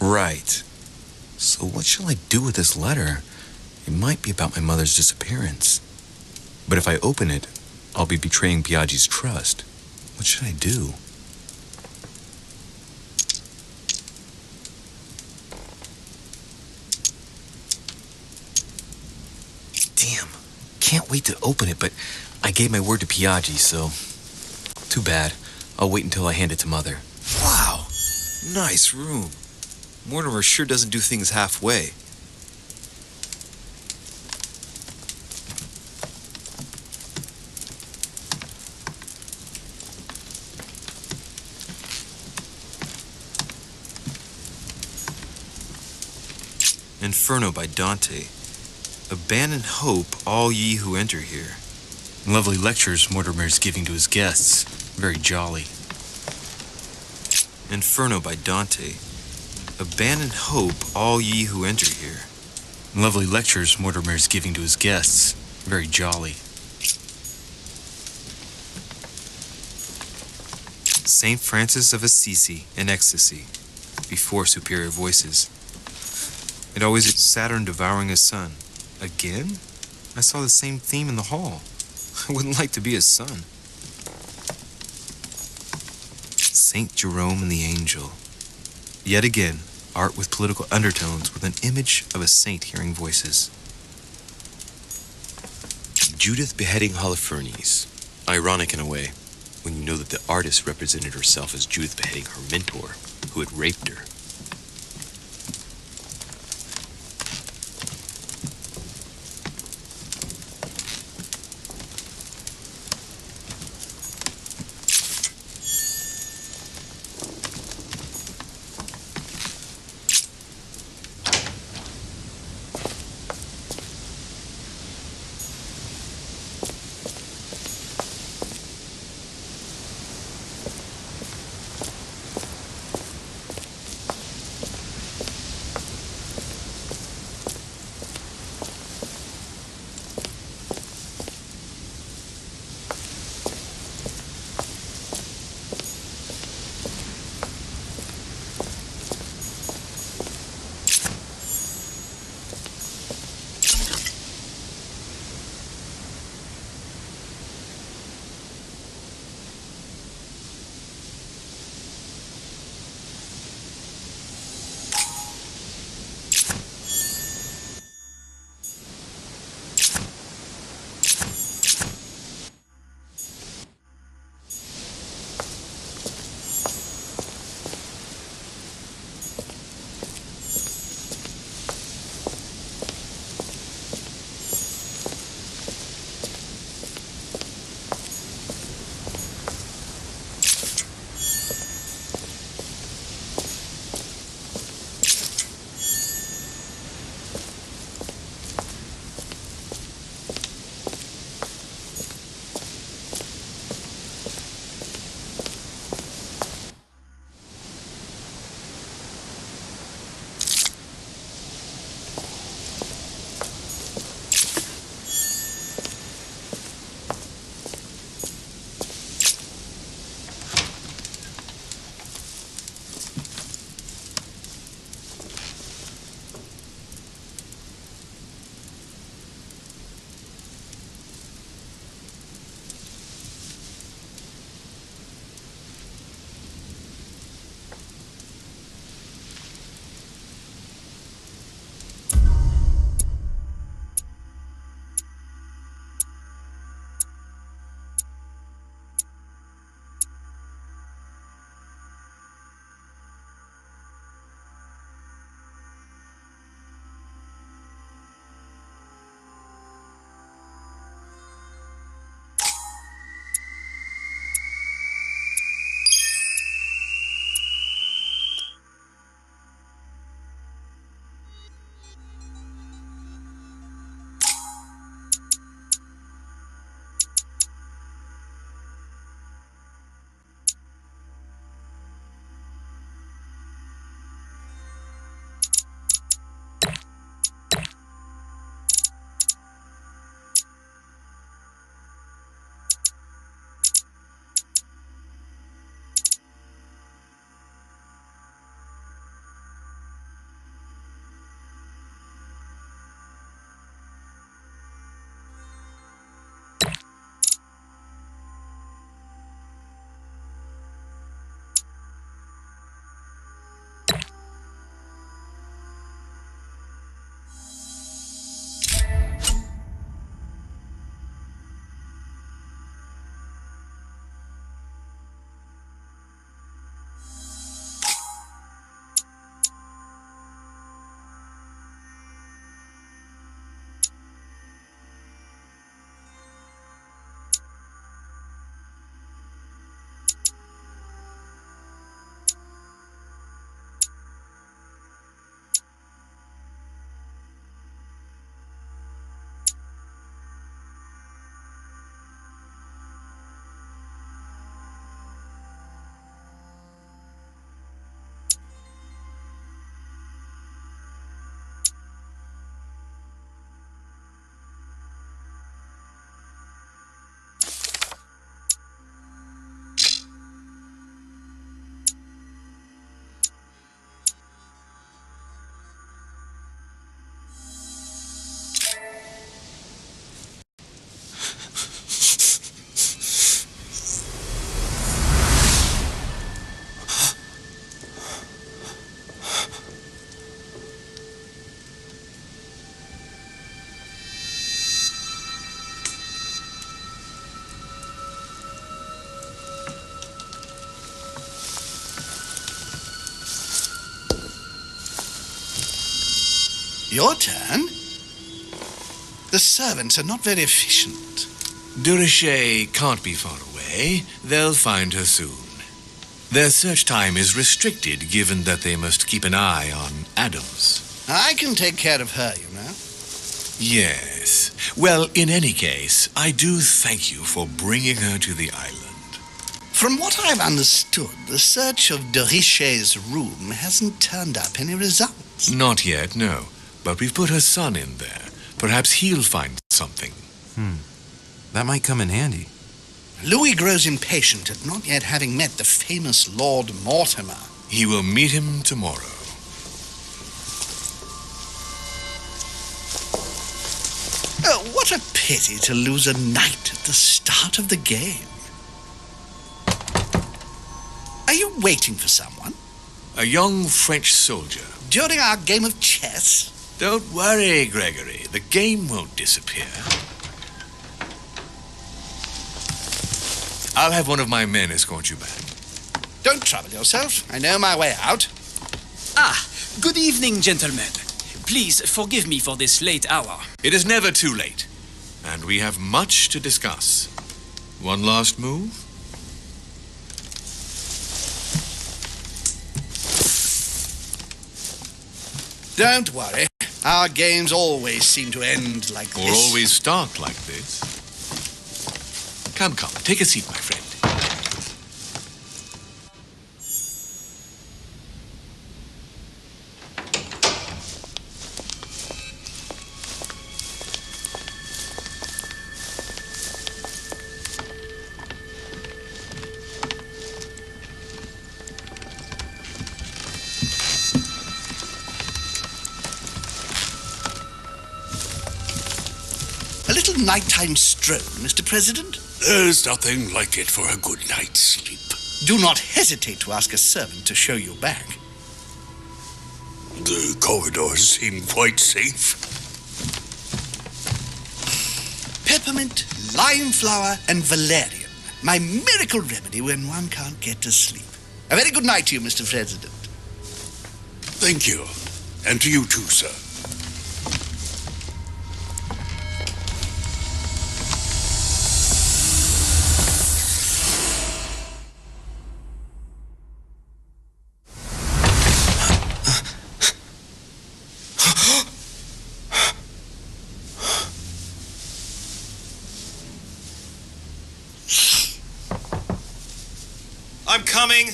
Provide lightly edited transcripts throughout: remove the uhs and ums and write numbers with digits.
Right. So what shall I do with this letter? It might be about my mother's disappearance. But if I open it, I'll be betraying Biaggi's trust. What should I do? Damn. Can't wait to open it, but I gave my word to Biaggi, so... Too bad. I'll wait until I hand it to Mother. Wow. Nice room. Mortimer sure doesn't do things halfway. Inferno by Dante. Abandon hope, all ye who enter here. Lovely lectures Mortimer's giving to his guests. Very jolly. Inferno by Dante. Abandon hope, all ye who enter here. Lovely lectures Mortimer's giving to his guests. Very jolly. Saint Francis of Assisi in ecstasy, before superior voices. It always is Saturn devouring his sun. Again? I saw the same theme in the hall. I wouldn't like to be his son. Saint Jerome and the Angel. Yet again, art with political undertones with an image of a saint hearing voices. Judith beheading Holofernes. Ironic in a way, when you know that the artist represented herself as Judith beheading her mentor, who had raped her. Your turn? The servants are not very efficient. De Richet can't be far away. They'll find her soon. Their search time is restricted, given that they must keep an eye on Adams. I can take care of her, you know. Yes. Well, in any case, I do thank you for bringing her to the island. From what I've understood, the search of de Richet's room hasn't turned up any results. Not yet, no. But we've put her son in there. Perhaps he'll find something. That might come in handy. Louis grows impatient at not yet having met the famous Lord Mortimer. He will meet him tomorrow. Oh, what a pity to lose a knight at the start of the game. Are you waiting for someone? A young French soldier. During our game of chess? Don't worry, Gregory. The game won't disappear. I'll have one of my men escort you back. Don't trouble yourself. I know my way out. Ah, good evening, gentlemen. Please forgive me for this late hour. It is never too late, and we have much to discuss. One last move? Don't worry. Our games always seem to end like Or this. always start like this. Come, take a seat, my friend. A little nighttime stroll, Mr. President? There's nothing like it for a good night's sleep. Do not hesitate to ask a servant to show you back. The corridors seem quite safe. Peppermint, lime flower, and valerian. My miracle remedy when one can't get to sleep. A very good night to you, Mr. President. Thank you. And to you too, sir. I'm coming!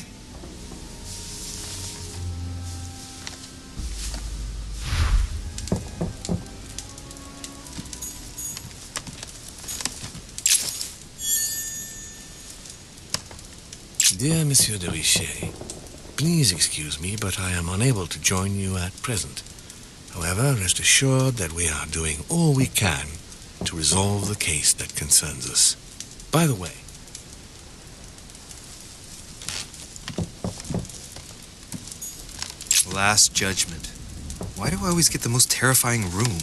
Dear Monsieur de Richet, please excuse me, but I am unable to join you at present. However, rest assured that we are doing all we can to resolve the case that concerns us. By the way, Last Judgment. Why do I always get the most terrifying room?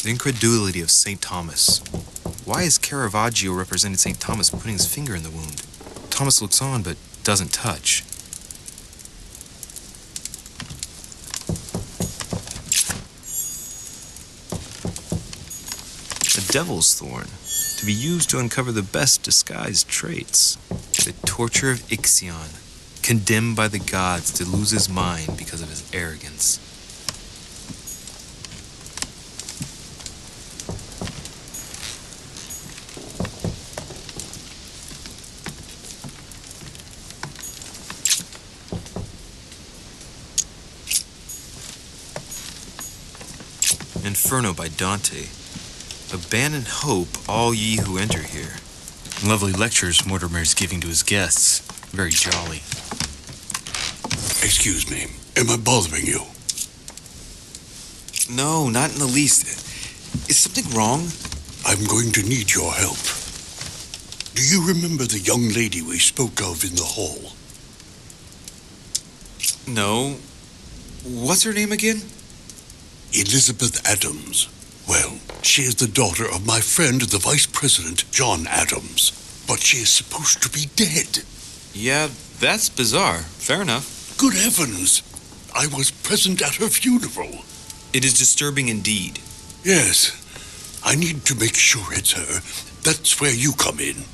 The incredulity of St. Thomas. Why is Caravaggio represented St. Thomas putting his finger in the wound? Thomas looks on but doesn't touch. A devil's thorn, to be used to uncover the best disguised traits. The torture of Ixion, condemned by the gods to lose his mind because of his arrogance. Inferno by Dante. Abandon hope, all ye who enter here. Lovely lectures Mortimer's giving to his guests. Very jolly. Excuse me. Am I bothering you? No, not in the least. Is something wrong? I'm going to need your help. Do you remember the young lady we spoke of in the hall? No. What's her name again? Elizabeth Adams. Well, she is the daughter of my friend, the Vice President, John Adams. But she is supposed to be dead. Yeah, that's bizarre. Fair enough. Good heavens! I was present at her funeral. It is disturbing indeed. Yes. I need to make sure it's her. That's where you come in.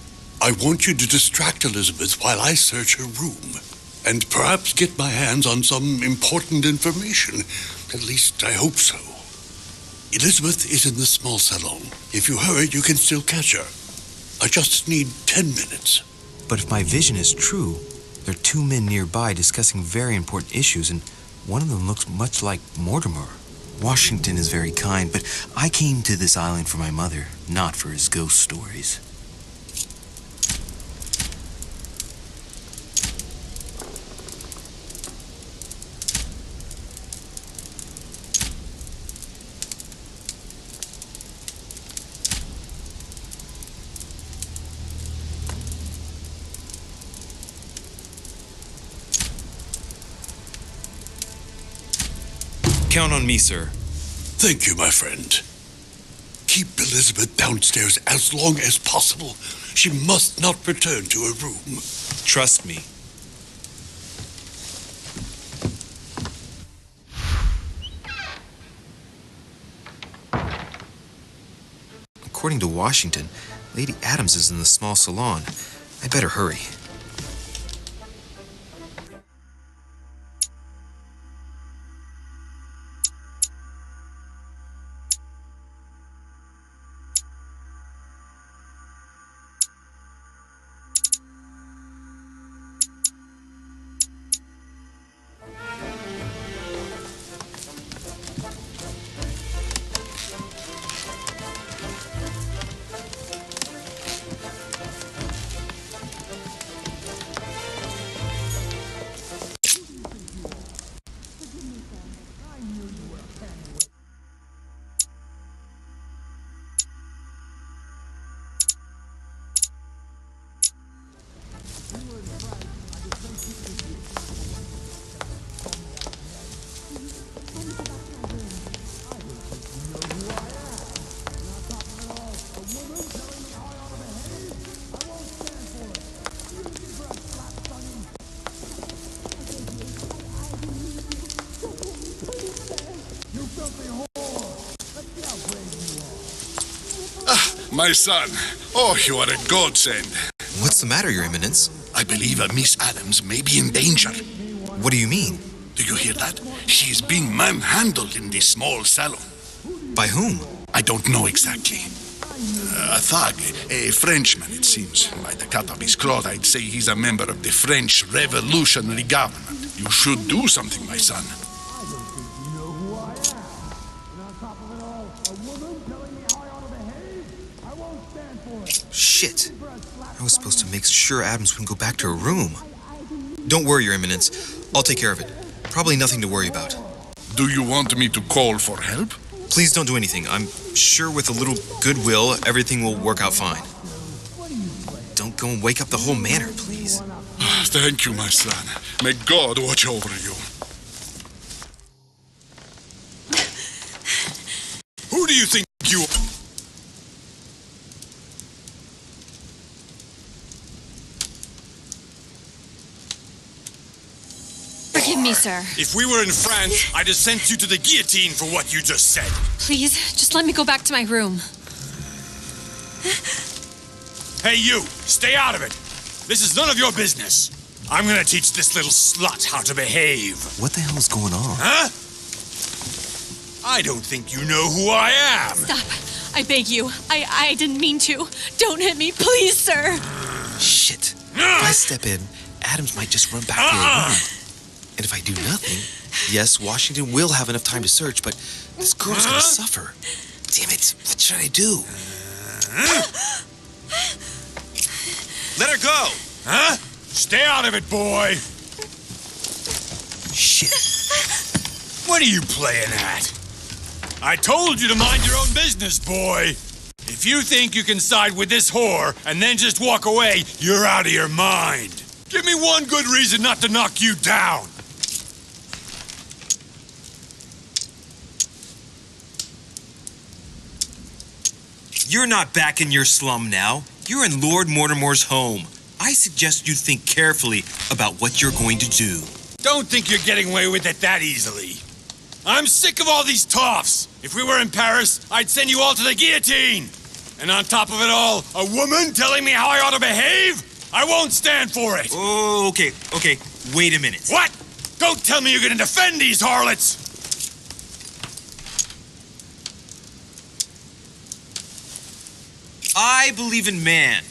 I want you to distract Elizabeth while I search her room. And perhaps get my hands on some important information. At least I hope so. Elizabeth is in the small salon. If you hurry, you can still catch her. I just need 10 minutes. But if my vision is true, there are two men nearby discussing very important issues, and one of them looks much like Mortimer. Washington is very kind, but I came to this island for my mother, not for his ghost stories. Count on me, sir. Thank you, my friend. Keep Elizabeth downstairs as long as possible. She must not return to her room. Trust me. According to Washington, Lady Adams is in the small salon. I better hurry. My son. Oh, you are a godsend. What's the matter, Your Eminence? I believe Miss Adams may be in danger. What do you mean? Do you hear that? She is being manhandled in this small salon. By whom? I don't know exactly. A thug, a Frenchman, it seems. By the cut of his cloth, I'd say he's a member of the French Revolutionary Government. You should do something, my son. Shit. I was supposed to make sure Adams wouldn't go back to her room. Don't worry, Your Eminence. I'll take care of it. Probably nothing to worry about. Do you want me to call for help? Please don't do anything. I'm sure with a little goodwill, everything will work out fine. Don't go and wake up the whole manor, please. Thank you, my son. May God watch over you. Who do you think you are? Forgive me, sir. If we were in France, I'd have sent you to the guillotine for what you just said. Please, just let me go back to my room. Hey, you! Stay out of it! This is none of your business. I'm gonna teach this little slut how to behave. What the hell is going on? Huh? I don't think you know who I am. Stop. I beg you. I didn't mean to. Don't hit me, please, sir. Shit. If I step in, Adams might just run back to her room. And if I do nothing, yes, Washington will have enough time to search, but this girl's gonna suffer. Damn it, what should I do? Let her go! Huh? Stay out of it, boy! Shit. What are you playing at? I told you to mind your own business, boy! If you think you can side with this whore and then just walk away, you're out of your mind. Give me one good reason not to knock you down. You're not back in your slum now. You're in Lord Mortimer's home. I suggest you think carefully about what you're going to do. Don't think you're getting away with it that easily. I'm sick of all these toffs. If we were in Paris, I'd send you all to the guillotine. And on top of it all, a woman telling me how I ought to behave? I won't stand for it. Oh, okay. Wait a minute. What? Don't tell me you're going to defend these harlots. I believe in man.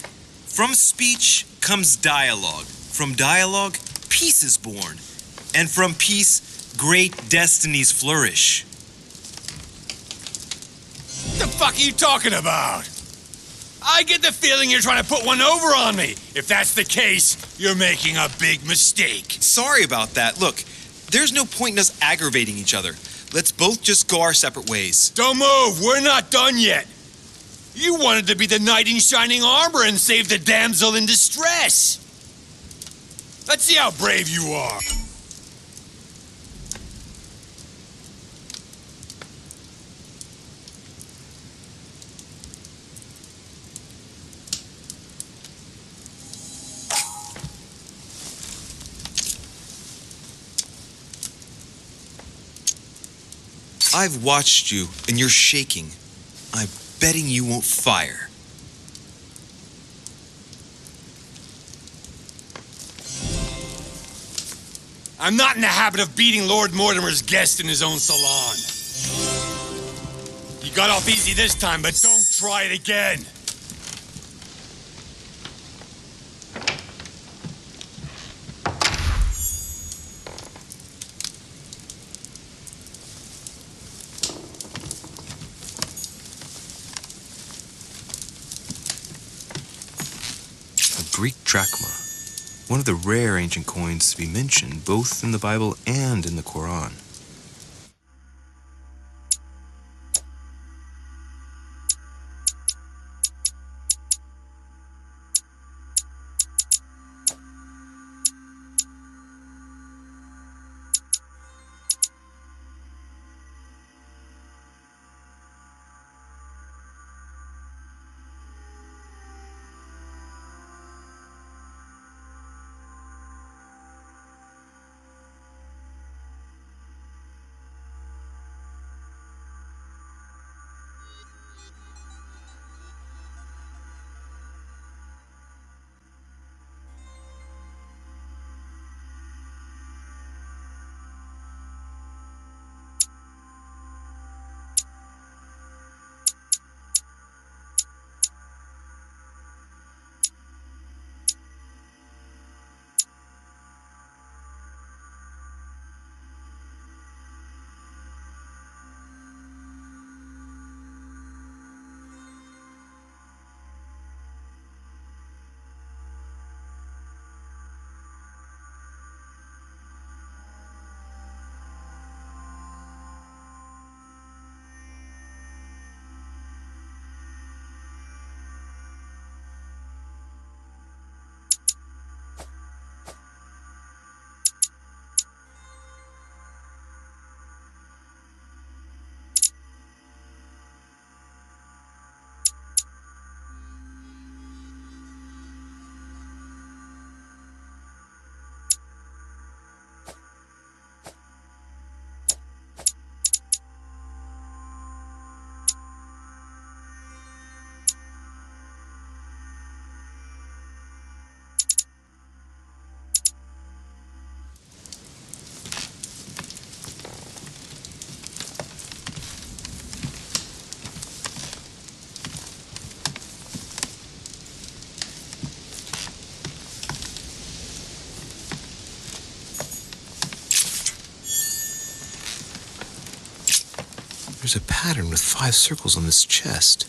From speech comes dialogue. From dialogue, peace is born. And from peace, great destinies flourish. What the fuck are you talking about? I get the feeling you're trying to put one over on me. If that's the case, you're making a big mistake. Sorry about that. Look, there's no point in us aggravating each other. Let's both just go our separate ways. Don't move. We're not done yet. You wanted to be the knight in shining armor and save the damsel in distress. Let's see how brave you are. I've watched you, and you're shaking. I'm betting you won't fire. I'm not in the habit of beating Lord Mortimer's guest in his own salon. You got off easy this time, but don't try it again. Greek drachma, one of the rare ancient coins to be mentioned both in the Bible and in the Quran. There's a pattern with 5 circles on this chest.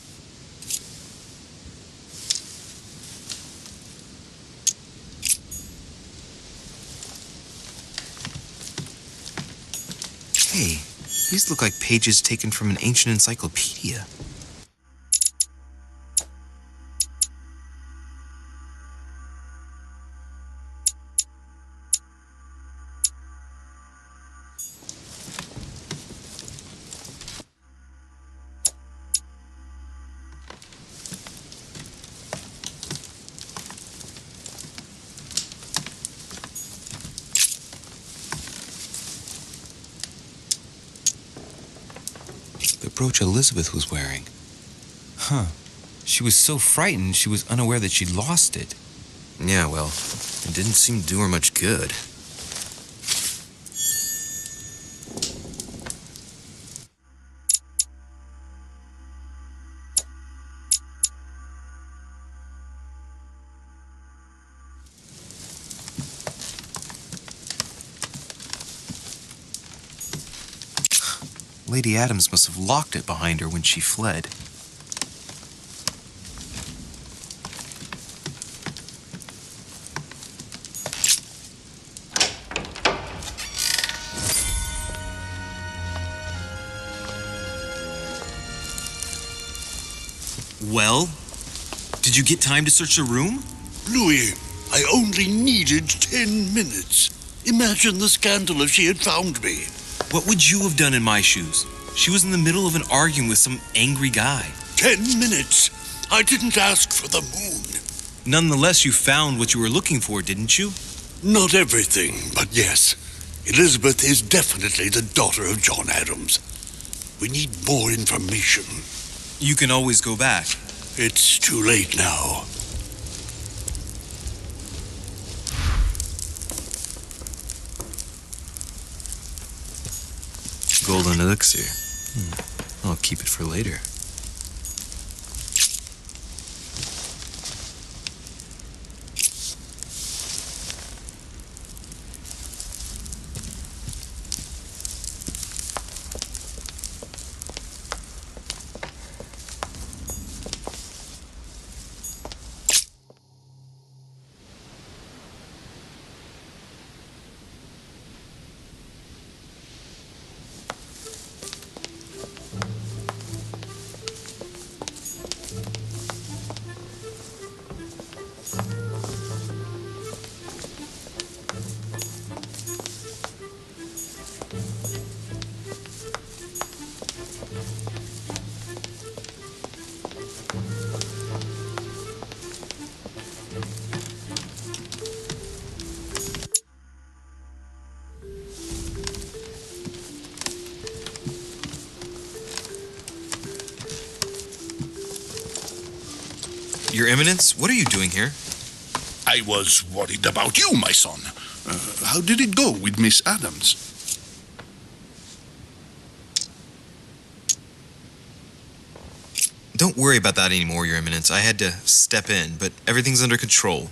Hey, these look like pages taken from an ancient encyclopedia. brooch Elizabeth was wearing. Huh. She was so frightened she was unaware that she'd lost it. Yeah, well, it didn't seem to do her much good. Lady Adams must have locked it behind her when she fled. Well, did you get time to search the room? Louis, I only needed 10 minutes. Imagine the scandal if she had found me. What would you have done in my shoes? She was in the middle of an argument with some angry guy. 10 minutes? I didn't ask for the moon. Nonetheless, you found what you were looking for, didn't you? Not everything, but yes. Elizabeth is definitely the daughter of John Adams. We need more information. You can always go back. It's too late now. Golden elixir. I'll keep it for later. Your Eminence, what are you doing here? I was worried about you, my son. How did it go with Miss Adams? Don't worry about that anymore, Your Eminence. I had to step in, but everything's under control.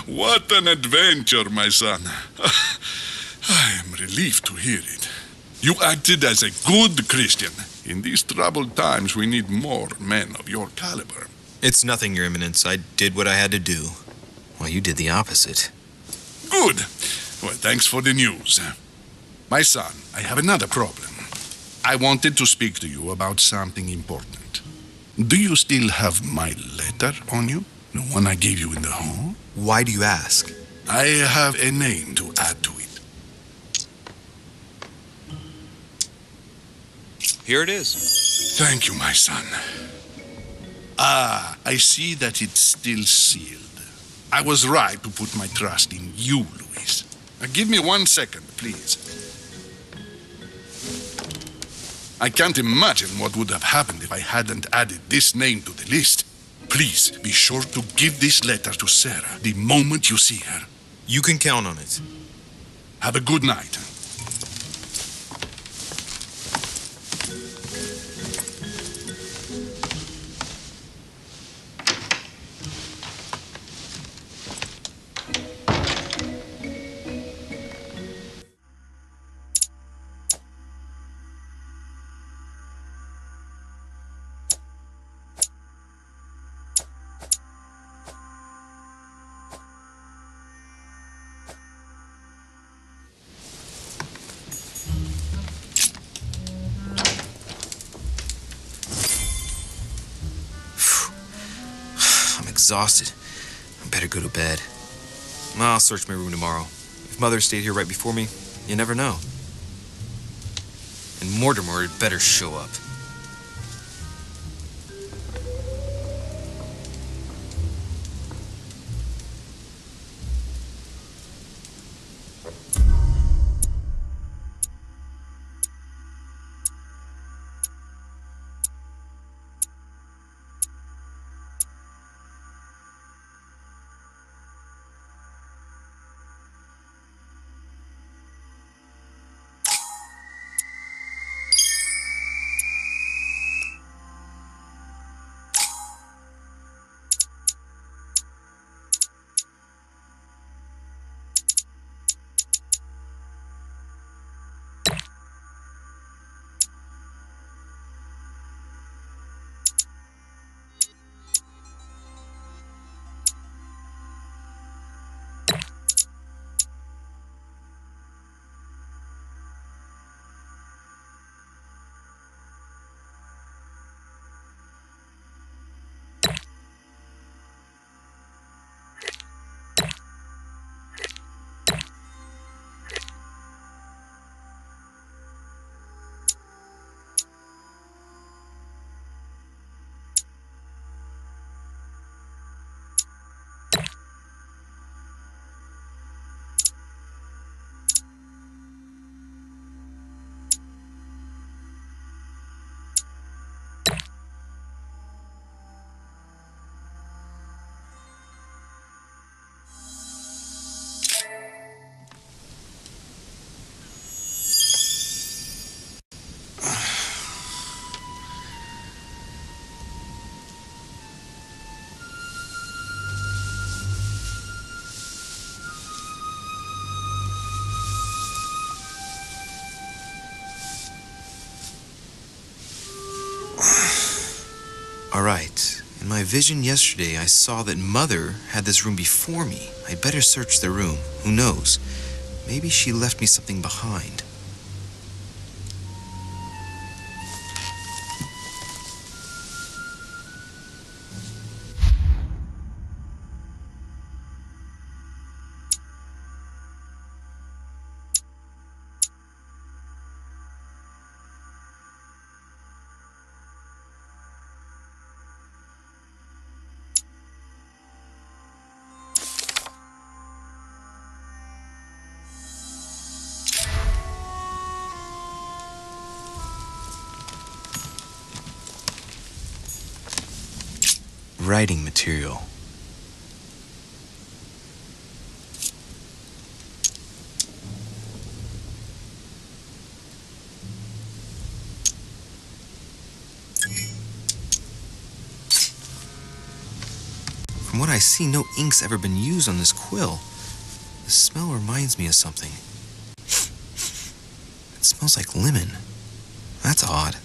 What an adventure, my son. I am relieved to hear it. You acted as a good Christian. In these troubled times, we need more men of your caliber. It's nothing, Your Eminence. I did what I had to do. Well, you did the opposite. Good. Well, thanks for the news. My son, I have another problem. I wanted to speak to you about something important. Do you still have my letter on you? The one I gave you in the hall? Why do you ask? I have a name to add to it. Here it is. Thank you, my son. Ah, I see that it's still sealed. I was right to put my trust in you, Louis. Give me 1 second, please. I can't imagine what would have happened if I hadn't added this name to the list. Please be sure to give this letter to Sarah the moment you see her. You can count on it. Have a good night. Exhausted. I better go to bed. I'll search my room tomorrow. If Mother stayed here right before me, you never know. And Mortimer had better show up. All right. In my vision yesterday, I saw that Mother had this room before me. I'd better search the room. Who knows? Maybe she left me something behind. Writing material. From what I see, no ink's ever been used on this quill. The smell reminds me of something. It smells like lemon. That's odd.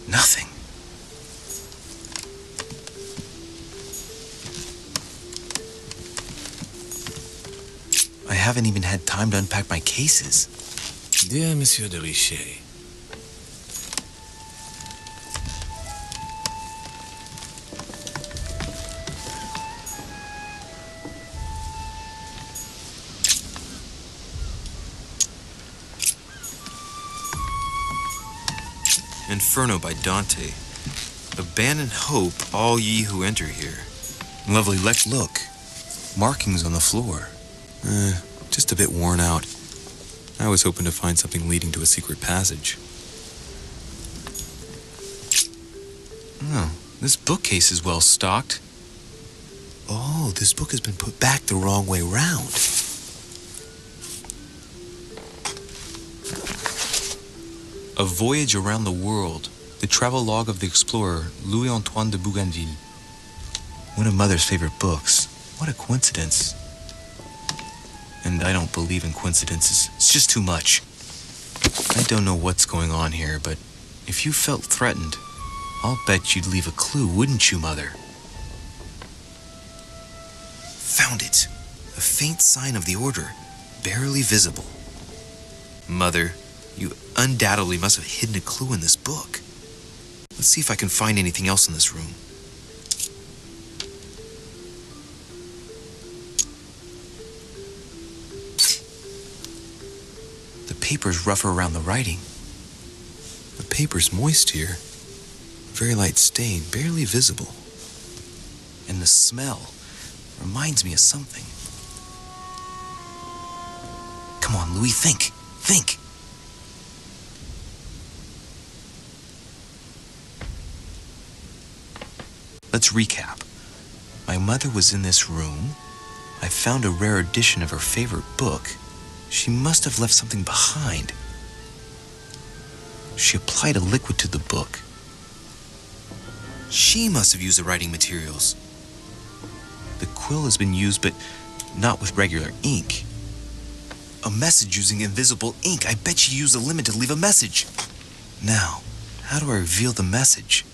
Nothing. I haven't even had time to unpack my cases. Dear Monsieur de Richet, Inferno by Dante. Abandon hope, all ye who enter here. Lovely look. Markings on the floor. Just a bit worn out. I was hoping to find something leading to a secret passage. Oh, this bookcase is well stocked. Oh, this book has been put back the wrong way round. A Voyage Around the World, the travel log of the explorer Louis-Antoine de Bougainville. One of Mother's favorite books. What a coincidence. And I don't believe in coincidences. It's just too much. I don't know what's going on here, but if you felt threatened, I'll bet you'd leave a clue, wouldn't you, Mother? Found it. A faint sign of the order, barely visible. Mother, you undoubtedly must have hidden a clue in this book. Let's see if I can find anything else in this room. The paper's rougher around the writing. The paper's moist here. Very light stain, barely visible. And the smell reminds me of something. Come on, Louis, think. Think. Let's recap. My mother was in this room. I found a rare edition of her favorite book. She must have left something behind. She applied a liquid to the book. She must have used the writing materials. The quill has been used, but not with regular ink. A message using invisible ink. I bet she used a lemon to leave a message. Now, how do I reveal the message?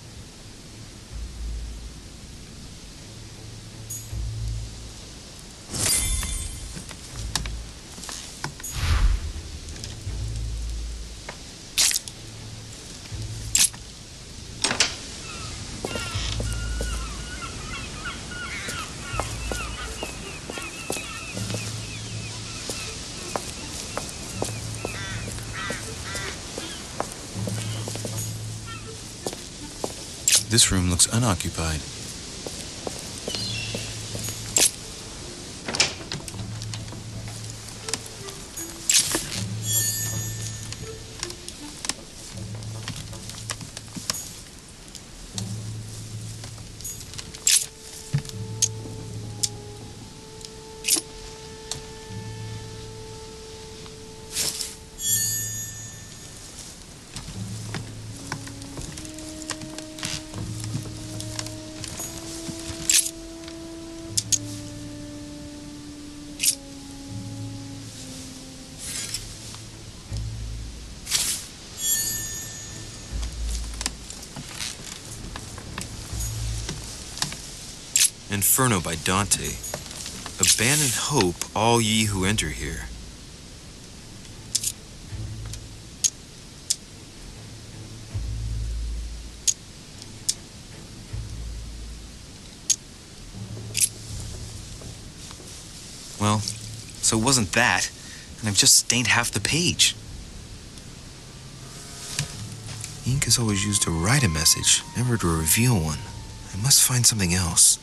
This room looks unoccupied. Inferno by Dante. Abandon hope, all ye who enter here. Well, so it wasn't that, and I've just stained half the page. Ink is always used to write a message, never to reveal one. I must find something else.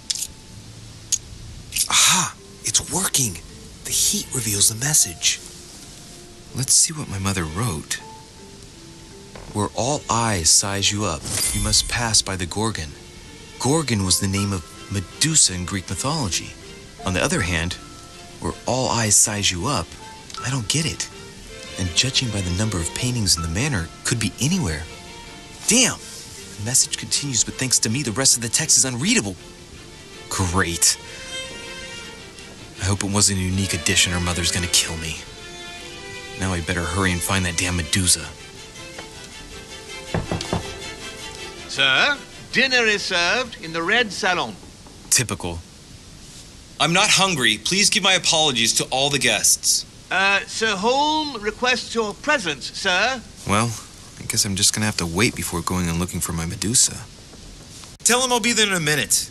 Aha! It's working! The heat reveals the message. Let's see what my mother wrote. Where all eyes size you up, you must pass by the Gorgon. Gorgon was the name of Medusa in Greek mythology. On the other hand, where all eyes size you up, I don't get it. And judging by the number of paintings in the manor, could be anywhere. Damn! The message continues, but thanks to me, the rest of the text is unreadable. Great. I hope it wasn't a unique edition or Mother's gonna kill me. Now I better hurry and find that damn Medusa. Sir, dinner is served in the red salon. Typical. I'm not hungry. Please give my apologies to all the guests. Sir Holm requests your presence, sir. Well, I guess I'm just gonna have to wait before going and looking for my Medusa. Tell him I'll be there in a minute.